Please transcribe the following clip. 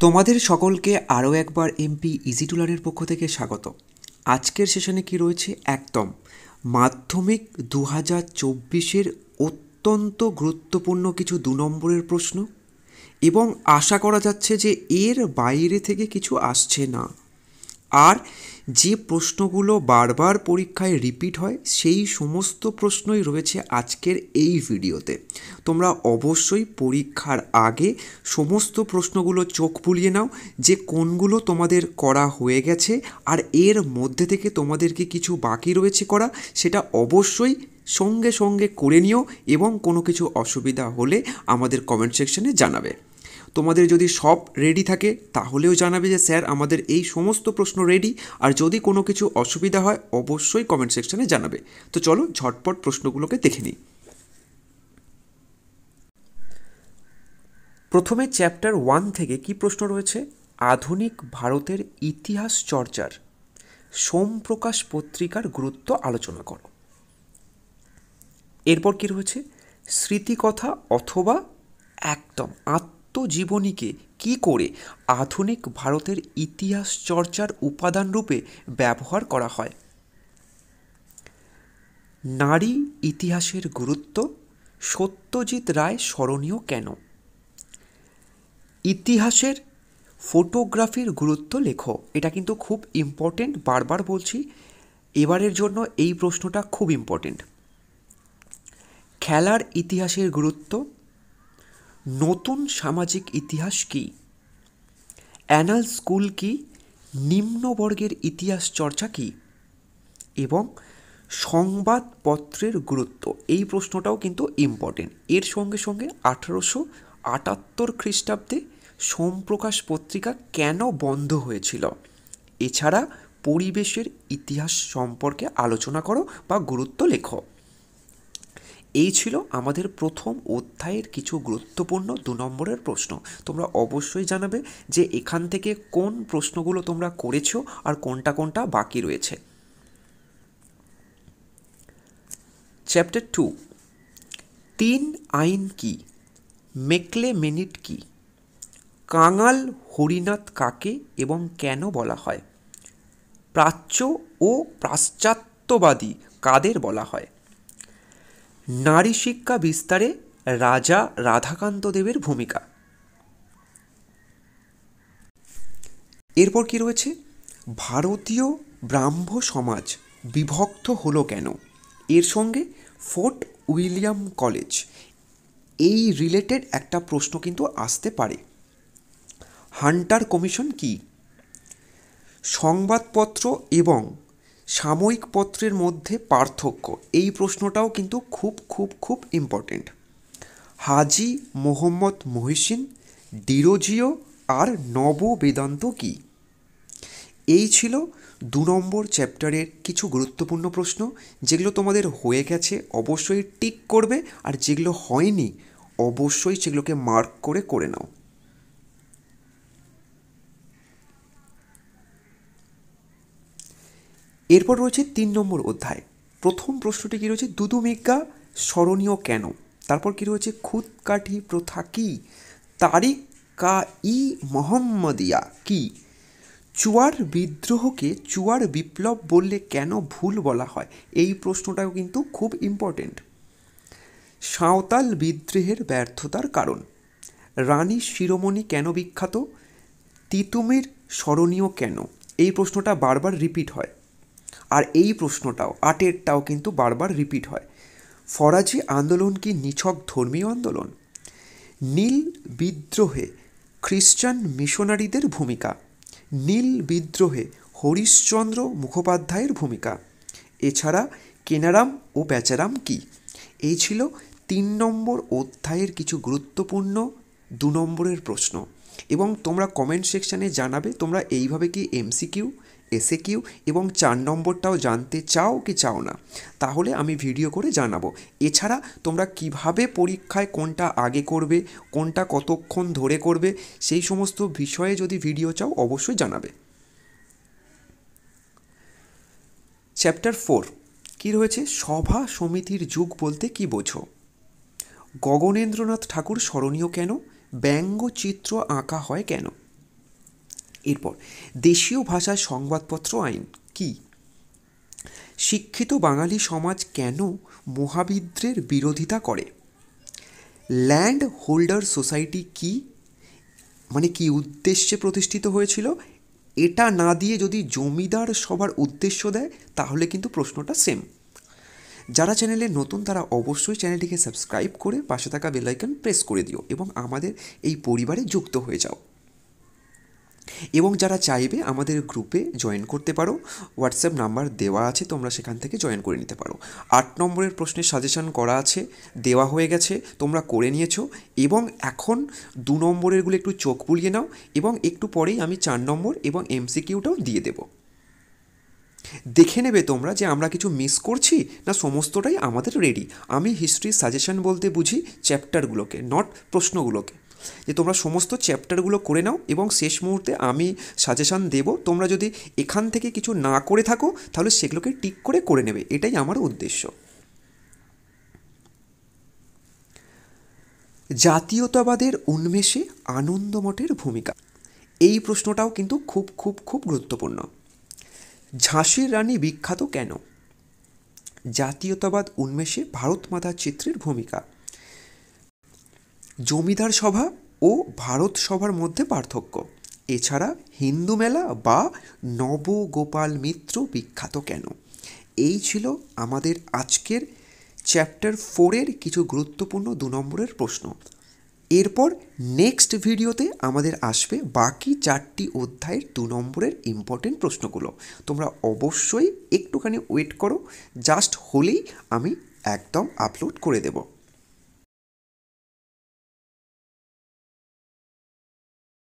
তোমাদের সকলকে আরও একবার এমপি ইজি টু লার্নের পক্ষ থেকে স্বাগত। আজকের সেশনে কি রয়েছে, একদম মাধ্যমিক 2024-এর অত্যন্ত গুরুত্বপূর্ণ কিছু 2 নম্বরের প্রশ্ন, এবং আশা করা যাচ্ছে যে এর বাইরে থেকে কিছু আসছে না। আর যে প্রশ্নগুলো বারবার পরীক্ষায় রিপিট হয় সেই সমস্ত প্রশ্নই রয়েছে আজকের এই ভিডিওতে। তোমরা অবশ্যই পরীক্ষার আগে সমস্ত প্রশ্নগুলো চোখ বুলিয়ে নাও যে কোনগুলো তোমাদের করা হয়ে গেছে, আর এর মধ্যে থেকে তোমাদেরকে কিছু বাকি রয়েছে করা, সেটা অবশ্যই সঙ্গে সঙ্গে করে নিও, এবং কোনো কিছু অসুবিধা হলে আমাদের কমেন্ট সেকশনে জানাবে। তোমাদের যদি সব রেডি থাকে তাহলেও জানাবে যে স্যার আমাদের এই সমস্ত প্রশ্ন রেডি, আর যদি কোনো কিছু অসুবিধা হয় অবশ্যই কমেন্ট সেকশনে জানাবে। তো চলো ঝটপট প্রশ্নগুলোকে দেখে নিই। প্রথমে চ্যাপ্টার 1 থেকে কি প্রশ্ন রয়েছে, আধুনিক ভারতের ইতিহাস চর্চার সোমপ্রকাশ পত্রিকার গুরুত্ব আলোচনা করো। এরপর কি রয়েছে, স্মৃতিকথা অথবা একদম আত্মজীবনীকে কি করে আধুনিক ভারতের ইতিহাস চর্চার উপাদান রূপে ব্যবহার করা হয়। নারী ইতিহাসের গুরুত্ব, সত্যজিৎ রায় স্মরণীয় কেন। ইতিহাসের ফটোগ্রাফির গুরুত্ব লেখো। এটা কিন্তু খুব ইম্পর্টেন্ট, বারবার বলছি, এবারের জন্য এই প্রশ্নটা খুব ইম্পর্টেন্ট। খেলার ইতিহাসের গুরুত্ব, নতুন সামাজিক ইতিহাস কি, অ্যানাল স্কুল কি, নিম্নবর্গের ইতিহাস চর্চা কি, এবং সংবাদপত্রের গুরুত্ব। এই প্রশ্নটাও কিন্তু ইম্পর্টেন্ট। এর সঙ্গে সঙ্গে 1878 খ্রিস্টাব্দে সোমপ্রকাশ পত্রিকা কেন বন্ধ হয়েছিল, এছাড়া পরিবেশের ইতিহাস সম্পর্কে আলোচনা করো বা গুরুত্ব লেখো। এই ছিল আমাদের প্রথম অধ্যায়ের কিছু গুরুত্বপূর্ণ 2 নম্বরের প্রশ্ন। তোমরা অবশ্যই জানাবে যে এখান থেকে কোন প্রশ্নগুলো তোমরা করেছো আর কোনটা কোনটা বাকি রয়েছে। চ্যাপ্টার 2, 3 আইন কি, মেকলে মিনিট কি, কাঙাল হরিনাথ কাকে এবং কেন বলা হয়, প্রাচ্য ও পাশ্চাত্যবাদী কাদের বলা হয়, নারী শিক্ষা বিস্তারে রাজা রাধাকান্ত দেবের ভূমিকা। এরপর কি রয়েছে, ভারতীয় ব্রাহ্ম সমাজ বিভক্ত হলো কেন, এর সঙ্গে ফোর্ট উইলিয়াম কলেজ, এই রিলেটেড একটা প্রশ্ন কিন্তু আসতে পারে। হান্টার কমিশন কি, সংবাদপত্র এবং সাময়িক পত্রের মধ্যে পার্থক্য, এই প্রশ্নটাও কিন্তু খুব খুব খুব ইম্পর্টেন্ট। হাজি মোহাম্মদ মহসিন, ডিরোজিও আর নববেদান্ত কি। এই ছিল 2 নম্বর চ্যাপ্টারের কিছু গুরুত্বপূর্ণ প্রশ্ন, যেগুলো তোমাদের হয়ে গেছে অবশ্যই টিক করবে, আর যেগুলো হয়নি অবশ্যই সেগুলোকে মার্ক করে করে নাও। এরপর রয়েছে 3 নম্বর অধ্যায়। প্রথম প্রশ্নটি কী রয়েছে, দুদু মেঘা স্মরণীয় কেন। তারপর কী রয়েছে, খুদকাঠি প্রথা কি, তারিক-ই মোহাম্মদিয়া কি, চুয়ার বিদ্রোহকে চুয়ার বিপ্লব বললে কেন ভুল বলা হয়, এই প্রশ্নটাও কিন্তু খুব ইম্পর্টেন্ট। সাঁওতাল বিদ্রোহের ব্যর্থতার কারণ, রানী শিরোমণি কেন বিখ্যাত, তিতুমির স্মরণীয় কেন, এই প্রশ্নটা বারবার রিপিট হয়। আর এই প্রশ্নটাও 8এরটাও কিন্তু বারবার রিপিট হয়। ফরাজি আন্দোলন কি নিছক ধর্মীয় আন্দোলন, নীল বিদ্রোহে খ্রিস্টান মিশনারিদের ভূমিকা, নীল বিদ্রোহে হরিশ্চন্দ্র মুখোপাধ্যায়ের ভূমিকা, এছাড়া কেনারাম ও বেচারাম কি। এই ছিল 3 নম্বর অধ্যায়ের কিছু গুরুত্বপূর্ণ 2 নম্বরের প্রশ্ন। এবং তোমরা কমেন্ট সেকশানে জানাবে তোমরা এইভাবে কি এমসিকিউ, এসএকিউ এবং 4 নম্বরটাও জানতে চাও কি চাও না, তাহলে আমি ভিডিও করে জানাবো। এছাড়া তোমরা কিভাবে পরীক্ষায় কোনটা আগে করবে, কোনটা কতক্ষণ ধরে করবে, সেই সমস্ত বিষয়ে যদি ভিডিও চাও অবশ্যই জানাবে। চ্যাপ্টার 4 কী রয়েছে, সভা সমিতির যুগ বলতে কি বোঝো, গগনেন্দ্রনাথ ঠাকুর স্মরণীয় কেন, ব্যঙ্গচিত্র আঁকা হয় কেন। এরপর দেশীয় ভাষায় সংবাদপত্র আইন কি? শিক্ষিত বাঙালি সমাজ কেন মহাবিদ্রের বিরোধিতা করে? ল্যান্ড হোল্ডার সোসাইটি কি, মানে কি উদ্দেশ্যে প্রতিষ্ঠিত হয়েছিল? এটা না দিয়ে যদি জমিদার সবার উদ্দেশ্য দেয় তাহলে কিন্তু প্রশ্নটা সেম। যারা চ্যানেলে নতুন তারা অবশ্যই চ্যানেলটিকে সাবস্ক্রাইব করে পাশে থাকা বেল আইকন প্রেস করে দিও এবং আমাদের এই পরিবারে যুক্ত হয়ে যাও। এবং যারা চাইবে আমাদের গ্রুপে জয়েন করতে পারো, হোয়াটসঅ্যাপ নাম্বার দেওয়া আছে, তোমরা সেখান থেকে জয়েন করে নিতে পারো। 8 নম্বরের প্রশ্নের সাজেশন করা আছে, দেওয়া হয়ে গেছে, তোমরা করে নিয়েছো। এবং এখন 2 নম্বরেরগুলো একটু চোখ বুলিয়ে নাও এবং একটু পরেই আমি 4 নম্বর এবং এমসিকিউটাও দিয়ে দেবো। দেখে নেবে তোমরা যে আমরা কিছু মিস করছি না সমস্তটাই আমাদের রেডি। আমি হিস্ট্রি সাজেশন বলতে বুঝি চ্যাপ্টারগুলোকে, নট প্রশ্নগুলোকে, যে তোমরা সমস্ত চ্যাপ্টারগুলো করে নাও এবং শেষ মুহূর্তে আমি সাজেশন দেব। তোমরা যদি এখান থেকে কিছু না করে থাকো তাহলে সেগুলোকে টিক করে নেবে, এটাই আমার উদ্দেশ্য। জাতীয়তাবাদের উন্মেষে আনন্দমঠের ভূমিকা, এই প্রশ্নটাও কিন্তু খুব খুব খুব গুরুত্বপূর্ণ। ঝাঁসির রানী বিখ্যাত কেন? জাতীয়তাবাদ উন্মেষে ভারত মাতার চিত্রের ভূমিকা। জমিদার সভা ও ভারত সভার মধ্যে পার্থক্য। এছাড়া হিন্দু মেলা বা নবগোপাল মিত্র বিখ্যাত কেন? এই ছিল আমাদের আজকের চ্যাপ্টার 4-এর কিছু গুরুত্বপূর্ণ 2 নম্বরের প্রশ্ন। এরপর নেক্সট ভিডিওতে আমাদের আসবে বাকি 4টি অধ্যায়ের 2 নম্বরের ইম্পর্টেন্ট প্রশ্নগুলো। তোমরা অবশ্যই একটুখানি ওয়েট করো, জাস্ট হলেই আমি একদম আপলোড করে দেবো।